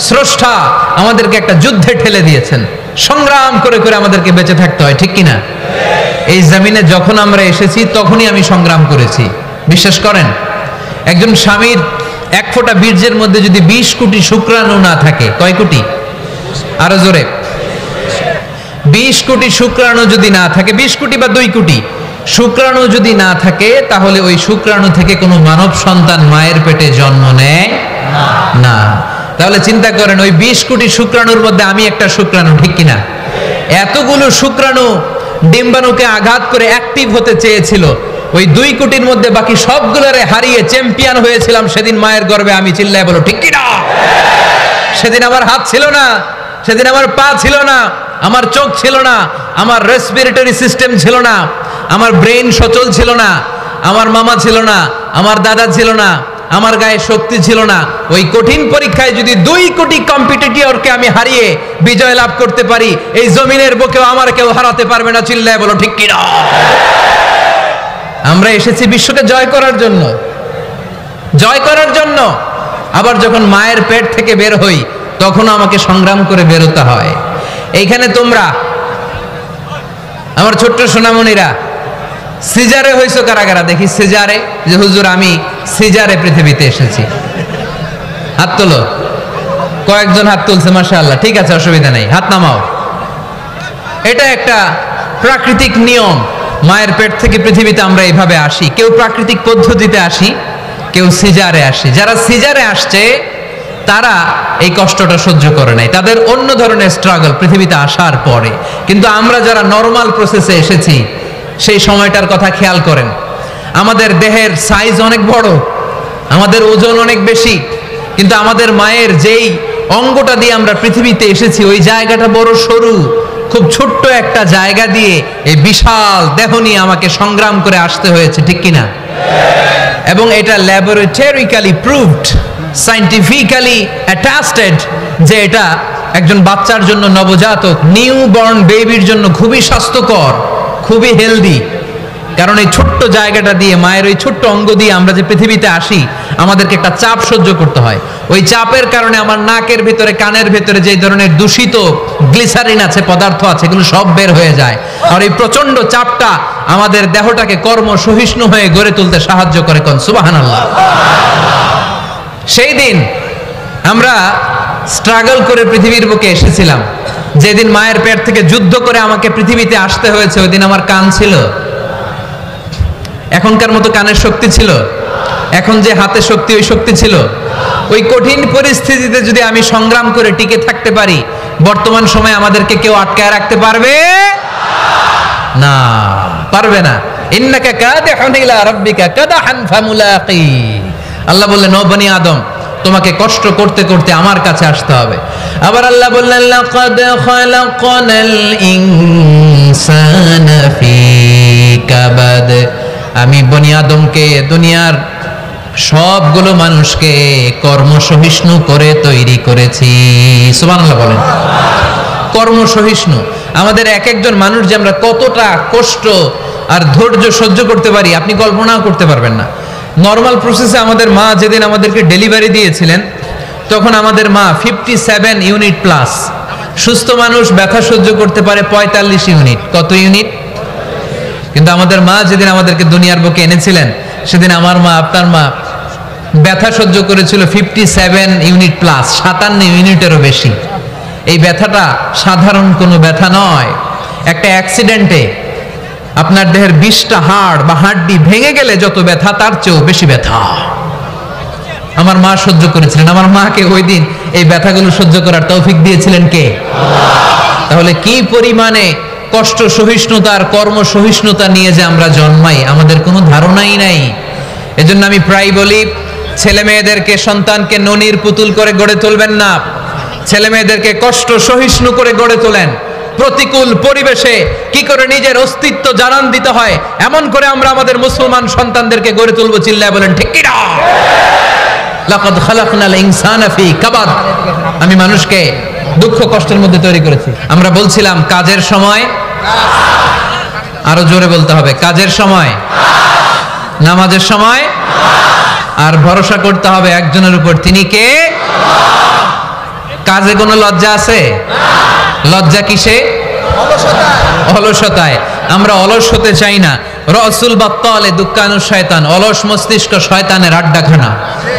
স্রষ্টা আমাদেরকে একটা যুদ্ধে ঠেলে দিয়েছেন, সংগ্রাম করে করে আমাদেরকে বেঁচে থাকতে হয়, ঠিক কিনা? এই জমিনে যখন আমরা এসেছি তখনই আমি সংগ্রাম করেছি। বিশ্বাস করেন, একজন স্বামীর এক ফোঁটা বীর্যের মধ্যে যদি 20 কোটি শুক্রাণু না থাকে, কয় কোটি? আরো জোরে। 20 কোটি শুক্রাণু যদি না থাকে, 20 কোটি বা 2 কোটি শুক্রাণু যদি না থাকে, তাহলে ওই শুক্রাণু থেকে কোনো মানব সন্তান মায়ের পেটে জন্ম নেয় না। তাহলে চিন্তা করেন, ওই 20 কোটি শুক্রাণুর মধ্যে আমি একটা শুক্রাণু, ঠিক কিনা? এতগুলো শুক্রাণু ডিম্বাণুকে আঘাত করে অ্যাক্টিভ হতে চেয়েছিল, ওই 2 কোটির মধ্যে বাকি সবগুলোরে হারিয়ে চ্যাম্পিয়ন হয়েছিলাম সেদিন মায়ের গর্ভে আমি। চিল্লায় বলো ঠিক কিনা? সেদিন আমার হাত ছিল না, সেদিন আমার পা ছিল না, আমার চোখ ছিল না, আমার রেসপিরেটরি সিস্টেম ছিল না, আমার ব্রেন সচল ছিল না, আমার মামা ছিল না, আমার দাদা ছিল না, আমার গায়ে শক্তি ছিল না। ওই কঠিন পরীক্ষায় যদি 2 কোটি কম্পিটিটরকে আমি হারিয়ে বিজয় লাভ করতে পারি, এই জমিনের বুকেও আমার কেউ হারাতে পারবে না। চিল্লায় বলো ঠিক কিনা? আমরা এসেছি বিশ্বকে জয় করার জন্য, জয় করার জন্য। আবার যখন মায়ের পেট থেকে বের হই তখনও আমাকে সংগ্রাম করে বেরোতে হয়। এইখানে তোমরা আমার ছোট্ট সোনামণিরা সিজারে হইছো কারা কারা? দেখি সিজারে, যে হুজুর আমি সিজারে পৃথিবীতে এসেছি। হাত তোলো। কয়েকজন হাত তুলছে, মাশাআল্লাহ, ঠিক আছে, অসুবিধা নেই, হাত নামাও। এটা একটা প্রাকৃতিক নিয়ম, মায়ের পেট থেকে পৃথিবীতে আমরা এইভাবে আসি। কেউ প্রাকৃতিক পদ্ধতিতে আসি, কেউ সিজারে আসি। যারা সিজারে আসছে তারা এই কষ্টটা সহ্য করে নাই, তাদের অন্য ধরনের স্ট্রাগল পৃথিবীতে আসার পরে। কিন্তু আমরা যারা নরমাল প্রসেসে এসেছি সেই সময়টার কথা খেয়াল করেন। আমাদের দেহের সাইজ অনেক বড়, আমাদের ওজন অনেক বেশি, কিন্তু আমাদের মায়ের যেই অঙ্গটা দিয়ে আমরা পৃথিবীতে এসেছি ওই জায়গাটা বড় সরু। খুব ছোট্ট একটা জায়গা দিয়ে এই বিশাল দেহ নিয়ে আমাকে সংগ্রাম করে আসতে হয়েছে, ঠিক কিনা? এবং এটা ল্যাবরেটরিক্যালি প্রুভড, সায়েন্টিফিক্যালি অ্যাটাস্টেড যে এটা একজন বাচ্চার জন্য, নবজাতক নিউ বর্ন বেবির জন্য খুবই স্বাস্থ্যকর, খুবই হেলদি। কারণ এই ছোট্ট জায়গাটা দিয়ে, মায়ের ওই ছোট্ট অঙ্গ দিয়ে আমরা যে পৃথিবীতে আসি, আমাদেরকে একটা চাপ সহ্য করতে হয়। ওই চাপের কারণে আমার নাকের ভিতরে, কানের ভিতরে যে ধরনের দূষিত গ্লিসারিন আছে, পদার্থ আছে, এগুলো সব বের হয়ে যায়। আর এই প্রচন্ড চাপটা আমাদের দেহটাকে কর্ম সহিষ্ণু হয়ে গড়ে তুলতে সাহায্য করে। কোন সুবহানাল্লাহ। সেই দিন আমরা স্ট্রাগল করে পৃথিবীর বুকে এসেছিলাম। যেদিন মায়ের পেট থেকে যুদ্ধ করে আমাকে পৃথিবীতে আসতে হয়েছে, ওই দিন আমার কান ছিল? এখনকার মতো কানের শক্তি ছিল? এখন যে হাতে শক্তি, ওই শক্তি ছিল? ওই কঠিন পরিস্থিতিতে যদি আমি সংগ্রাম করে টিকে থাকতে পারি, বর্তমান সময়ে আমাদেরকে কেউ আটকায় রাখতে পারবে না, পারবে না। ইন্নাকা কাদিহুন ইলা রাব্বিকা কাদাহান ফামুলাকি। আল্লাহ বললেন, ও বনি আদম, তোমাকে কষ্ট করতে করতে আমার কাছে আসতে হবে। আবার আল্লাহ বললেন, লাকাদ খালাকনাল ইনসানা ফি কাবাদ। আমি বনি আদমকে, দুনিয়ার সবগুলো মানুষকে কর্মসহিষ্ণু করে তৈরি করেছি। সুবহানাল্লাহ বলেন। কর্মসহিষ্ণু। আমাদের এক একজন মানুষ যে আমরা কতটা কষ্ট আর ধৈর্য সহ্য করতে পারি আপনি কল্পনাও করতে পারবেন না। নর্মাল প্রসেসে আমাদের মা যেদিন আমাদেরকে ডেলিভারি দিয়েছিলেন, তখন আমাদের মা 57 ইউনিট প্লাস। সুস্থ মানুষ ব্যথা সহ্য করতে পারে 45 ইউনিট। কত ইউনিট? কিন্তু আমাদের মা যেদিন আমাদেরকে দুনিয়ার বুকে এনেছিলেন, সেদিন আমার মা, আপনার মা ব্যথা সহ্য করেছিল 57 ইউনিট প্লাস, 57 ইউনিটেরও বেশি। এই ব্যথাটা সাধারণ কোনো ব্যথা নয়। একটা অ্যাক্সিডেন্টে আপনার দেহের 20টা হাড় বা হাড্ডি ভেঙে গেলে যত ব্যথা, তার চেয়েও বেশি ব্যথা আমার মা সহ্য করেছিলেন। আমার মাকে ওই দিন এই ব্যথাগুলো সহ্য করার তৌফিক দিয়েছিলেন কে? তাহলে কি পরিমাণে কষ্ট সহিষ্ণুতা আর কর্ম সহিষ্ণুতা নিয়ে যে আমরা জন্মাই, আমাদের কোনো ধারণাই নাই। এজন্য আমি প্রায় বলি, ছেলে মেয়েদেরকে, সন্তানকে ননির পুতুল করে গড়ে তুলবেন না। ছেলে মেয়েদেরকে কষ্ট সহিষ্ণু করে গড়ে তোলেন। প্রতিকূল পরিবেশে কি করে নিজের অস্তিত্ব জানান দিতে হয়, এমন করে আমরা আমাদের মুসলমান সন্তানদেরকে গড়ে তুলবো। চিল্লায় বলেন ঠিক কিনা? লাকাদ খালাকনাল ইনসানা ফি কাবাদ। আমি মানুষকে দুঃখ কষ্টের মধ্যে তৈরি করেছি। আমরা বলছিলাম কাজের সময়, আরো জোরে বলতে হবে, কাজের সময়, নামাজের সময়, আর ভরসা করতে হবে একজনের উপর, তিনি কে? কাজে কোনো লজ্জা আছে? লজ্জা কিসে? অলসতায়। আমরা অলস হতে চাই না। রসুল বাত্তালে দুক্কানু শয়তান, অলস মস্তিষ্ক শয়তানের আড্ডাখানা।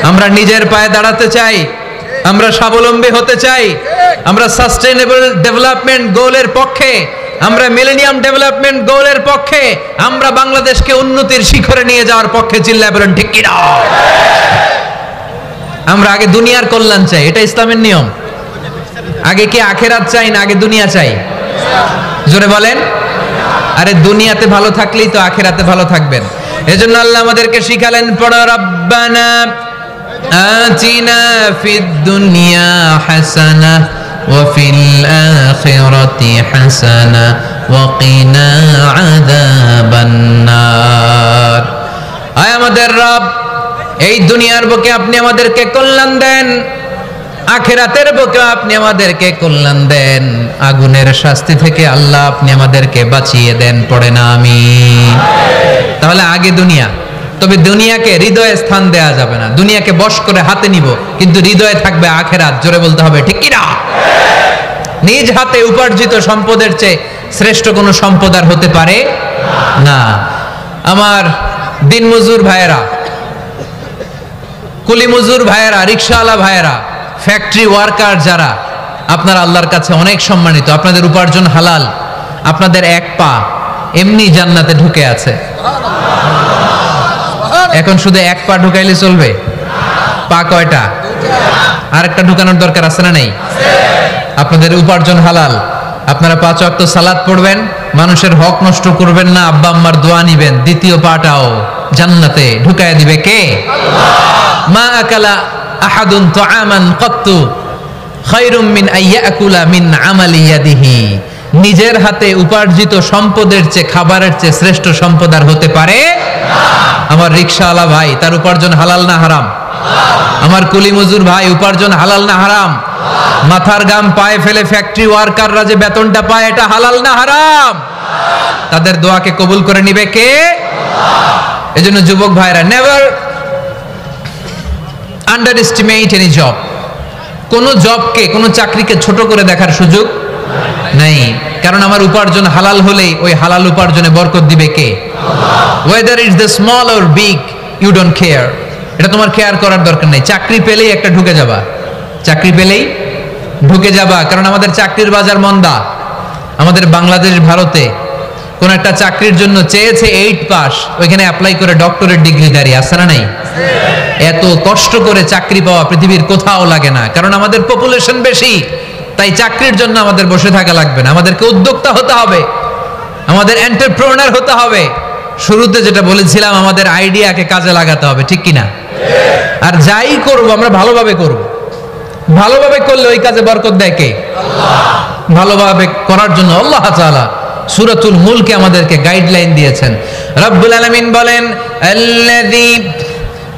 আমরা নিজের পায়ে দাঁড়াতে চাই, আমরা স্বাবলম্বী হতে চাই, আমরা সাস্টেইনেবল ডেভেলপমেন্ট গোলের পক্ষে, আমরা মিলেনিয়াম ডেভেলপমেন্ট গোলের পক্ষে, আমরা বাংলাদেশকে উন্নতির শিখরে নিয়ে যাওয়ার পক্ষে। চিল্লায় বলেন ঠিক কিনা? আমরা আগে দুনিয়ার কল্যাণ চাই, এটা ইসলামের নিয়ম। আগে কি আখেরাত চাই না আগে দুনিয়া চাই? জোরে বলেন। আরে দুনিয়াতে ভালো থাকলেই তো আখেরাতে ভালো থাকবেন। এজন্য আল্লাহ আমাদেরকে শিখালেন, পড়ো রব্বানা আতিনা ফিদ দুনিয়া হাসানা ওয়া ফিল আখিরাতি হাসানা ওয়া কিনা আযাবান নার। আয় আমাদের রব, এই দুনিয়ার বুকে আপনি আমাদেরকে কল্যাণ দেন, আখিরাতের বুকে আপনি আমাদেরকে কল্যাণ দেন, আগুনের শাস্তি থেকে আল্লাহ আপনি আমাদেরকে বাঁচিয়ে দেন। পড়ে না আমিন। তাহলে আগে দুনিয়া, তবে দুনিয়াকে হৃদয়ে স্থান দেয়া যাবে না। দুনিয়াকে বশ করে হাতে নিব, কিন্তু হৃদয়ে থাকবে আখিরাত। জোরে বলতে হবে ঠিক কি না? নিজ হাতে উপার্জিত সম্পদের চেয়ে শ্রেষ্ঠ কোনো সম্পদ আর হতে পারে না। আমার দিনমজুর ভাইয়েরা, কুলি মজুর ভাইয়েরা, রিকশাওয়ালা ভাইয়েরা, ফ্যাক্টরি ওয়ার্কার যারা, আপনারা আল্লাহর কাছে অনেক সম্মানিত। আপনাদের উপার্জন হালাল, আপনাদের এক পা এমনি জান্নাতে ঢুকে আছে। এখন শুধু এক পা ঢুকাইলে চলবে? পা কয়টা? আরেকটা ঢুকানোর দরকার আছে না নেই? আপনাদের উপার্জন হালাল, আপনারা 5 ওয়াক্ত সালাত পড়বেন, মানুষের হক নষ্ট করবেন না, আব্বা আম্মার দোয়া নিবেন, দ্বিতীয় পাটাও জান্নাতে ঢুকায় দিবে কে? মা আকালা আহাদুন তুআমান ক্বাত্তু খায়রুম মিন আইয়াকুলা মিন আমালি ইয়াদিহি। নিজের হাতে উপার্জিত সম্পদের চেয়ে, খাবারের চেয়ে শ্রেষ্ঠ সম্পদ আর হতে পারে না। আমার রিকশাওয়ালা ভাই, তার উপার্জন হালাল না হারাম? আমার কুলি মজুর ভাই, উপার্জন হালাল না হারাম? মাথার গাম পায়ে ফেলে ফ্যাক্টরি ওয়ার্কাররা যে বেতনটা পায়, এটা হালাল না হারাম? তাদের দোয়াকে কবুল করে নিবে কে? এজন্য যুবক ভাইরা, never under estimate any job. কোন জবকে, কোন চাকরিকে ছোট করে দেখার সুযোগ নাই। কারণ আমার উপার্জন হালাল হলেই ওই হালাল উপার্জনে বরকত দিবে কে? Whether it's the small or big, you don't care. এটা তোমার কেয়ার করার দরকার নেই। চাকরি পেলেই একটা ঢুকে যাবা, চাকরি পেলেই ঢুকে যাবা। কারণ আমাদের চাকরির বাজার মন্দা। আমাদের বাংলাদেশ, ভারতে কোন একটা চাকরির জন্য চেয়েছে 8 পাস, ওইখানে অ্যাপ্লাই করে ডক্টরেট ডিগ্রি দাঁড়িয়ে আছে না নাই? এত কষ্ট করে চাকরি পাওয়া পৃথিবীর কোথাও লাগে না। কারণ আমাদের পপুলেশন বেশি, তাই চাকরির জন্য আমাদের বসে থাকা লাগবে না। আমাদেরকে উদ্যোক্তা হতে হবে, আমাদের এন্টারপ্রেনার হতে হবে। শুরুতে যেটা বলেছিলাম, আমাদের আইডিয়াকে কাজে লাগাতে হবে, ঠিক কিনা? আর যাই করব আমরা ভালোভাবে করব। ভালোভাবে করলে ওই কাজে বরকত দেয় কে? আল্লাহ। ভালোভাবে করার জন্য আল্লাহ তাআলা সূরাতুল মুলকে আমাদেরকে গাইডলাইন দিয়েছেন। রব্বুল আলামিন বলেন, আল্লাযী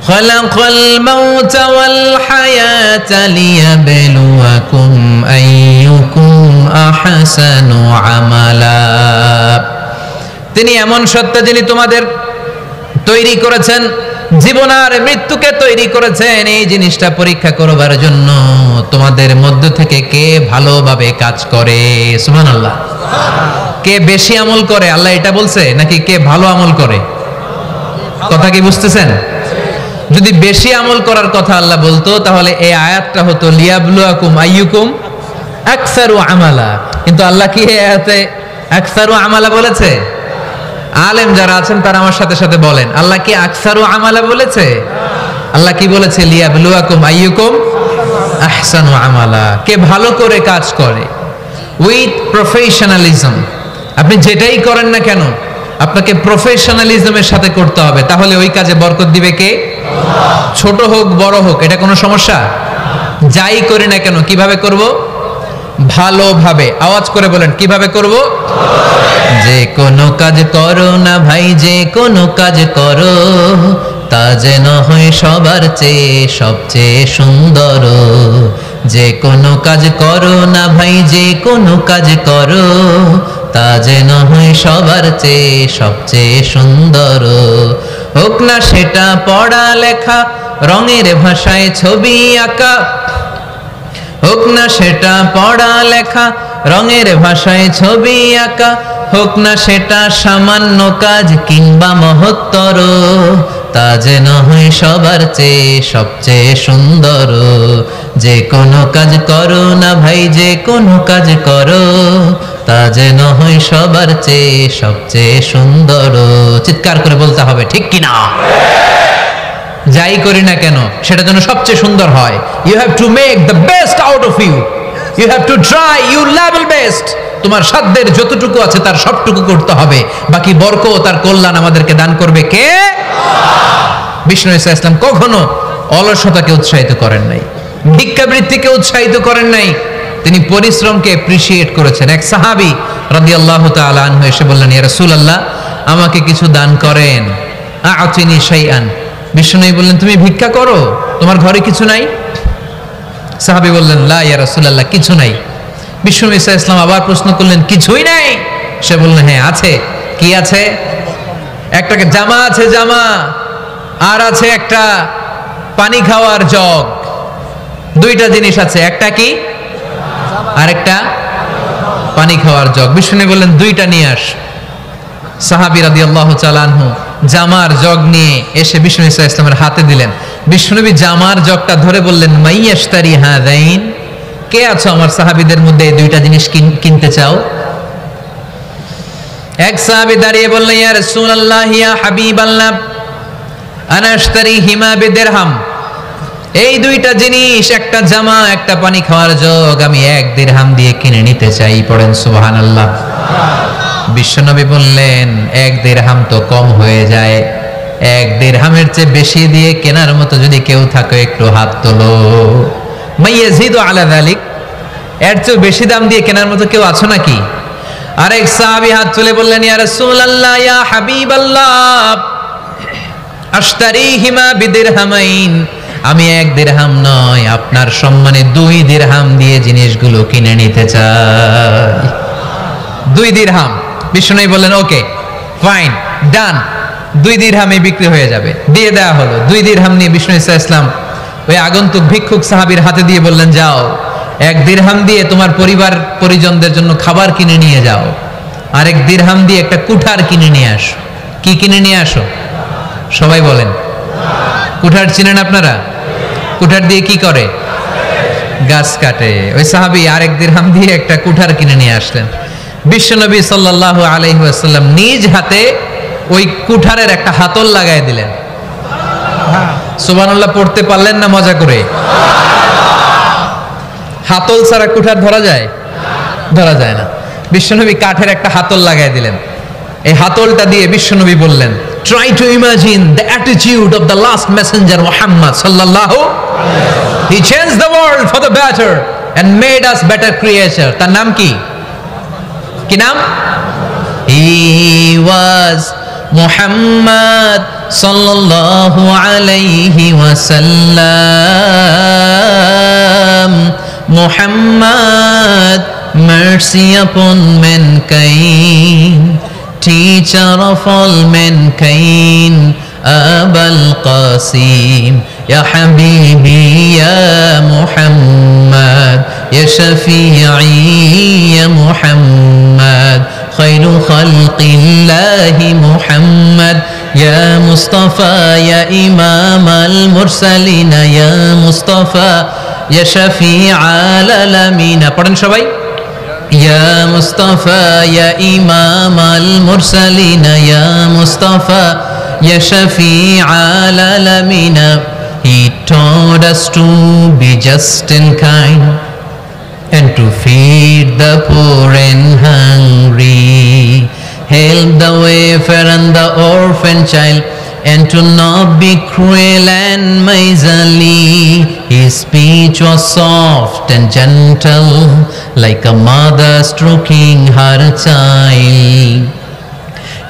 খালাকাল মাউতা ওয়াল হায়াতা লিয়াবলুয়াকুম আইয়ুকুম আহসানু আমালা। তিনি এমন সত্তা যিনি তোমাদের তৈরি করেছেন, জীবন আর মৃত্যুকে তৈরি করেছেন এই জিনিসটা পরীক্ষা করবার জন্য, তোমাদের মধ্য থেকে কে ভালোভাবে কাজ করে। সুবহানাল্লাহ। কে বেশি আমল করে, আল্লাহ এটা বলছে, নাকি কে ভালো আমল করে? কথা কি বুঝতেছেন? যদি বেশি আমল করার কথা আল্লাহ বলতো, তাহলে এই আয়াতটা হতো লিয়াবলুয়াকুম আইয়ুকুম আকসারু আমালা। কিন্তু আল্লাহ কি এই আয়াতে আকসারু আমালা বলেছে? আলেম যারা আছেন তারা আমার সাথে সাথে বলেন, আল্লাহ কি আকসারু আমালা বলেছে? আল্লাহ কি বলেছে? লিয়াবলুয়াকুম আইয়ুকুম আহসানু আমালা। কে ভালো করে কাজ করে, উইথ প্রফেশনালিজম। আপনি যেটাই করেন না কেন, আপনাকে প্রফেশনালিজমের সাথে করতে হবে, তাহলে ওই কাজে বরকত দিবে কে? আল্লাহ। ছোট হোক বড় হোক, এটা কোনো সমস্যা? যাই করি না কেন কিভাবে করব? ভালোভাবে। আওয়াজ করে বলেন, কিভাবে করব? যে কোনো কাজ করো না ভাই, যে কোনো কাজ করো, তা যেন হয় সবার চেয়ে সবচেয়ে সুন্দর। যে কোনো কাজ করো না ভাই, যে কোনো কাজ করো, তা যেন হয় সবার চেয়ে সবচেয়ে সুন্দর। হোক না সেটা পড়া লেখা, রঙের ভাষায় ছবি আঁকা, হোক না সেটা পড়া লেখা, রঙের ভাষায় ছবি আঁকা, হোক না সেটা সামান্য কাজ কিংবা মহত্তর, তা যেন হয় সবার চেয়ে সবচেয়ে সুন্দর। যে কোনো কাজ করো না ভাই, যে কোনো কাজ করো, তা যেন হয় সবার চেয়ে সবচেয়ে সুন্দর। চিৎকার করে বলতে হবে, ঠিক কিনা? যাই করি না কেন সেটা যেন সবচেয়ে সুন্দর হয়। You have to make the best out of you, you have to try you level best. তোমার সাধ্যের যতটুকু আছে তার সবটুকু করতে হবে, বাকি বরকত আর কল্যাণ আমাদেরকে দান করবে কে? বিষ্ণু ঈসা ইসলাম কখনো অলসতাকে উৎসাহিত করেন নাই, ভিক্ষাবৃত্তিকে উৎসাহিত করেন নাই, তিনি পরিশ্রমকে অ্যাপ্রিশিয়েট করেছেন। এক সাহাবী রাদিয়াল্লাহু তাআলা আনহু এসে বললেন, ইয়া রাসূলুল্লাহ, আমাকে কিছু দান করেন, আ'তিনি শাইআন। বিষ্ণু বললেন, তুমি ভিক্ষা করো, তোমার ঘরে কিছু নাই? সাহাবী বললেন, লা ইয়া রাসূলুল্লাহ, কিছু নাই। বিষ্ণু ঈসা ইসলাম আবার প্রশ্ন করলেন, কিছুই নাই? সে বললেন, হ্যাঁ আছে। কি আছে? একটা জামা আছে, জামা, আর আছে একটা পানি খাওয়ার জগ। দুইটা জিনিস আছে, একটা কি আর একটা পানি খাওয়ার জগ। বিষ্ণু বললেন, দুইটা নিয়ে আস। সাহাবী রাদিয়াল্লাহু তাআলা আনহু জামার জগ নিয়ে এসে বিষ্ণু ঈসা ইসলামের হাতে দিলেন। বিষ্ণুনবী জামার জগটা ধরে বললেন, মাইয়াশতারি হাযাইন, কে আছো আমার সাহাবীদের মধ্যে এই দুইটা জিনিস কিনতে চাও? এক সাহাবী দাঁড়িয়ে বললেন, ইয়া রাসূলুল্লাহ, ইয়া হাবিবাল্লাহ, আনা আশতারিহিমা বিদিরহাম। এই দুইটা জিনিস, একটা জামা, একটা পানি খাওয়ার জগ, আমি 1 দিরহাম দিয়ে কিনে নিতে চাই। পড়েন সুবহানাল্লাহ। বিশ্বনবী বললেন, 1 দিরহাম তো কম হয়ে যায়, 1 দিরহামের চেয়ে বেশি দিয়ে কেনার মতো যদি কেউ থাকে একটু হাত তোলো। মাইয়াজিদু আলা যালিক, এর চেয়ে বেশি দাম দিয়ে কেনার মতো কেউ আছো নাকি? আরেক সাহাবী হাত তুলে বললেন, ইয়া রাসূলুল্লাহ, ইয়া হাবিবাল্লাহ, আশতারিহিমা বিদিরহামাইন, আমি 1 দিরহাম নয়, আপনার সম্মানে 2 দিরহাম দিয়ে জিনিসগুলো কিনে নিতে চাই। 2 দিরহাম। বিষ্ণু বললেন, ওকে ফাইন, ডান, 2 দিরহামে বিক্রি হয়ে যাবে। দিয়ে দেওয়া হলো। 2 দিরহাম নিয়ে বিষ্ণু ঈসা ইসলাম ওই আগন্তুক ভিক্ষুক সাহাবীর হাতে দিয়ে বললেন, যাও, 1 দিরহাম দিয়ে তোমার পরিবার পরিজনদের জন্য খাবার কিনে নিয়ে যাও, আর 1 দিরহাম দিয়ে একটা কুঠার কিনে নিয়ে আসো। কি কিনে নিয়ে আসো? সবাই বলেন। কুঠার চিনেন আপনারা? কুঠার দিয়ে কি করে? গাছ কাটে। ওই সাহাবী আর 1 দিরহাম দিয়ে একটা কুঠার কিনে নিয়ে আসলেন। বিশ্বনবী সাল্লাল্লাহু আলাইহি ওয়াসাল্লাম নিজ হাতে ওই কুঠারের একটা হাতল লাগায় দিলেন। সুবহানাল্লাহ পড়তে পারলেন না মজা করে? হাতল ছাড়া কুঠার ধরা যায়? ধরা যায় না। বিশ্বনবী কাঠের একটা হাতল লাগায় দিলেন। এই হাতলটা দিয়ে বিশ্বনবী বললেন, try to imagine the attitude of the last messenger Muhammad sallallahu alaihi wasallam. He changed the world for the better and made us better creature. তার নাম কি? কি নাম? He was Muhammad sallallahu alaihi wasallam. Muhammad, mercy upon mankind, teacher of all mankind, Abul Qasim, Ya Habibi, Ya Muhammad, Ya Shafi'i, Ya Muhammad, Khairu Khalqillahi Muhammad, Ya Mustafa, Ya Imam al-Mursalin, Ya Mustafa, Ya Shafi'al Alamin. পড়েন সবাই। Ya Mustafa, Ya Imam al-Mursalin, Ya Mustafa, Ya Shafi'al Alamin. He taught us to be just and kind, and to feed the poor and hungry, help the wafer and the orphan child, and to not be cruel and miserly. His speech was soft and gentle, like a mother stroking her child.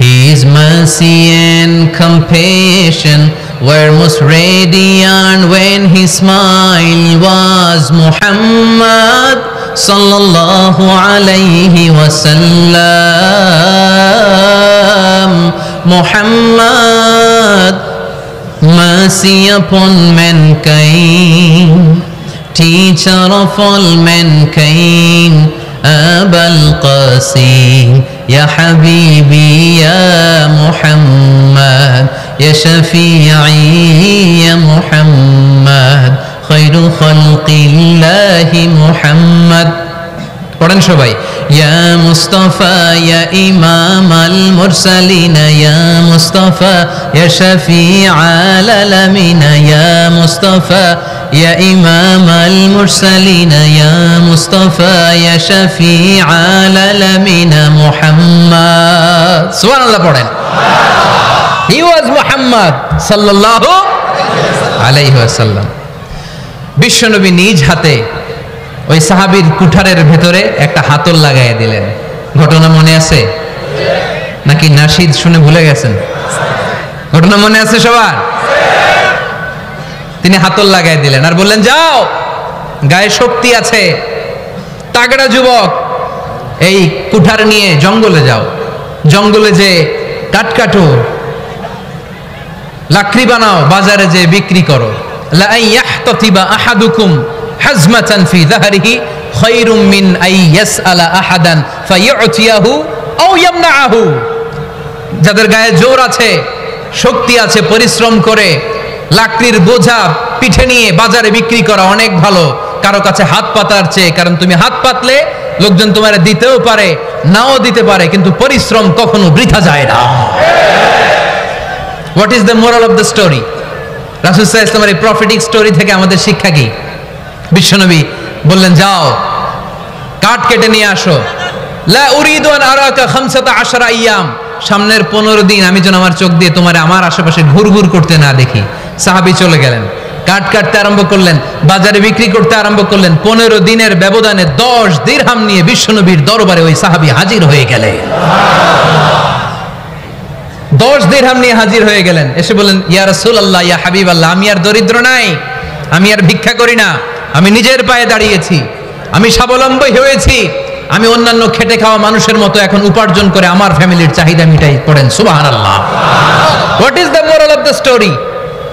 His mercy and compassion were most radiant when his smile was Muhammad sallallahu alaihi wasallam. Muhammad, mercy upon mankind, teacher of all mankind, Abul Qasim, Ya Habibi, Ya Muhammad, Ya Shafi'i, Ya Muhammad, Khairu Khalqillahi Muhammad. পড়েন সবাই, ইয়া মুস্তাফা ইয়া ইমাম আল মুরসালিন, ইয়া মুস্তাফা ইয়া শাফিআল আলামিন, ইয়া মুস্তাফা ইয়া ইমাম আল মুরসালিন, ইয়া মুস্তাফা ইয়া শাফিআল আলামিন মুহাম্মদ। সুবহানাল্লাহ পড়েন। হি ওয়াজ মুহাম্মদ সাল্লাল্লাহু আলাইহি ওয়াসাল্লাম। বিশ্বনবী নিজ হাতে ওই সাহাবীর কুঠারের ভেতরে একটা হাতল লাগাইয়া দিলেন। ঘটনা মনে আছে নাকি নাশিদ শুনে ভুলে গেছেন? ঘটনা মনে আছে সবার? তিনি হাতল লাগাই দিলেন আর বললেন, যাও, গায়ে শক্তি আছে, তাগড়া যুবক, এই কুঠার নিয়ে জঙ্গলে যাও, জঙ্গলে যে কাঠ কাটো, লাকড়ি বানাও, বাজারে যে বিক্রি করো। লা ইয়াহতাতিবা আহাদুকুম হাজমাতান ফি যাহরিহি খায়রুম মিন আই ইয়াসআলা আহাদান ফায়ুতিয়াহু আও ইয়ামনাহু। যাদের গায়ে জোর আছে, শক্তি আছে, পরিশ্রম করে লাকড়ির বোঝা পিঠে নিয়ে বাজারে বিক্রি করা অনেক ভালো কারো কাছে হাত পাতার চেয়ে। কারণ তুমি হাত পাতলে লোকজন তোমার দিতেও পারে, নাও দিতে পারে, কিন্তু পরিশ্রম কখনো বৃথা যায় না। What is the moral of the story? রাসূল সাল্লাল্লাহু আলাইহি ওয়াসাল্লামের এই প্রফেটিক স্টোরি থেকে আমাদের শিক্ষা কি? বিশ্বনবী বললেন, যাও, কাঠ কেটে নিয়ে আসো। লা উরিদু আন আরাকা 15 আইয়াম, সামনের 15 দিন আমি যেন আমার চোখ দিয়ে তোমার আমার আশেপাশে ঘুরঘুর করতে না দেখি। সাহাবী চলে গেলেন, কাঠ কাটতে আরম্ভ করলেন, বাজারে বিক্রি করতে আরম্ভ করলেন। 15 দিনের ব্যবধানে 10 দিরহাম নিয়ে বিশ্বনবীর দরবারে ওই সাহাবী হাজির হয়ে গেলেন। 10 দিরহাম নিয়ে হাজির হয়ে গেলেন। এসে বললেন, ইয়া রাসূলুল্লাহ, ইয়া হাবিবাল্লাহ, আমি আর দরিদ্র নাই, আমি আর ভিক্ষা করি না, আমি নিজের পায়ে দাঁড়িয়েছি, আমি স্বাবলম্বী হয়েছি, আমি অন্যান্য খেটে খাওয়া মানুষের মতো এখন উপার্জন করে আমার ফ্যামিলির চাহিদা মিটাই। পড়েন সুবহানাল্লাহ। What is the moral of the story?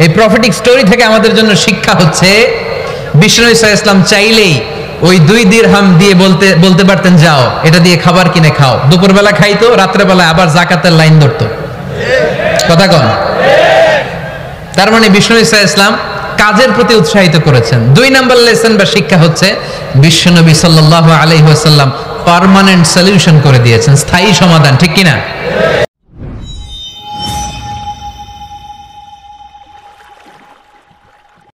এই প্রফেটিক স্টোরি থেকে আমাদের জন্য শিক্ষা হচ্ছে, বিষ্ণু ইসা ইসলাম চাইলেই ওই 2 দিরহাম দিয়ে বলতে পারতেন, যাও, এটা দিয়ে খাবার কিনে খাও। দুপুরবেলা খাইতো, রাত্রেবেলায় আবার জাকাতের লাইন ধরতো। কথা কন। তার মানে বিষ্ণু ইসা ইসলাম কাজের প্রতি উৎসাহিত করেছেন। 2 নম্বর লেসন বা শিক্ষা হচ্ছে, বিশ্বনবী সাল্লাল্লাহু আলাইহি ওয়াসাল্লাম পার্মানেন্ট সলিউশন করে দিয়েছেন, স্থায়ী সমাধান। ঠিক কিনা?